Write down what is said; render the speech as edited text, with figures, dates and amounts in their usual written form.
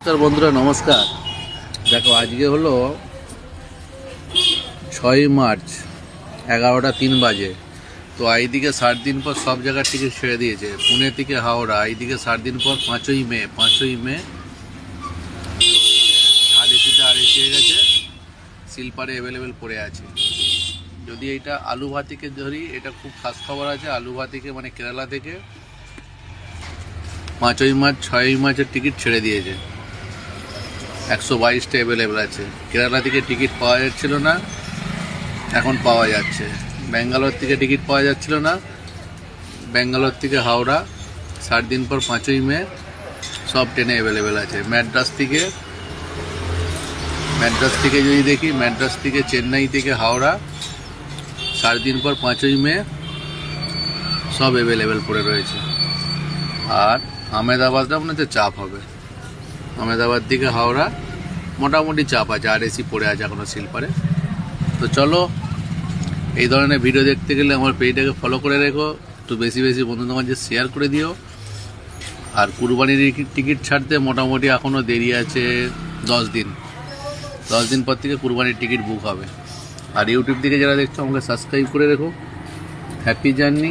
বন্ধুরা নমস্কার। দেখো আজকে হলো 6ই মার্চ, 11টা 3 বাজে। তো এইদিকে 7 দিন পর সব জায়গার টিকিট ছেড়ে দিয়েছে। পুনে থেকে হাওড়া, এইদিকে 7 দিন পর 5ই মে আরএসিতে আরএসি হয়ে গেছে, স্লিপারে অ্যাভেলেবেল পড়ে আছে। যদি এইটা আলুভাতিকে ধরি, এটা খুব খাস খবর আছে। আলুভাতিকে মানে কেরালা থেকে 5ই মার্চ 6ই মার্চের টিকিট ছেড়ে দিয়েছে। 122টা অ্যাভেলেবেল আছে। কেরালা থেকে টিকিট পাওয়া যাচ্ছিল না, এখন পাওয়া যাচ্ছে। ব্যাঙ্গালোর থেকে টিকিট পাওয়া যাচ্ছিল না, ব্যাঙ্গালোর থেকে হাওড়া 7 দিন পর 5ই মে সব ট্রেনে অ্যাভেলেবেল আছে। ম্যাড্রাস থেকে যদি দেখি, ম্যাড্রাস থেকে চেন্নাই থেকে হাওড়া 7 দিন পর 5ই মে সব অ্যাভেলেবেল পড়ে রয়েছে। আর আহমেদাবাদটা মনে হচ্ছে চাপ হবে। আহমেদাবাদ থেকে হাওড়া মোটামুটি চাপ আছে, আরএসি পড়ে আছে এখনো স্লিপারে। তো চলো, এই ধরনের ভিডিও দেখতে গেলে আমার পেজটাকে ফলো করে রেখো, একটু বেশি বেশি বন্ধুদের মাঝে শেয়ার করে দিও। আর কুরবানির টিকিট ছাড়তে মোটামুটি এখনও দেরি আছে 10 দিন। 10 দিন পর থেকে কুরবানির টিকিট বুক হবে। আর ইউটিউব থেকে যারা দেখছো আমাকে সাবস্ক্রাইব করে রেখো। Happy journey.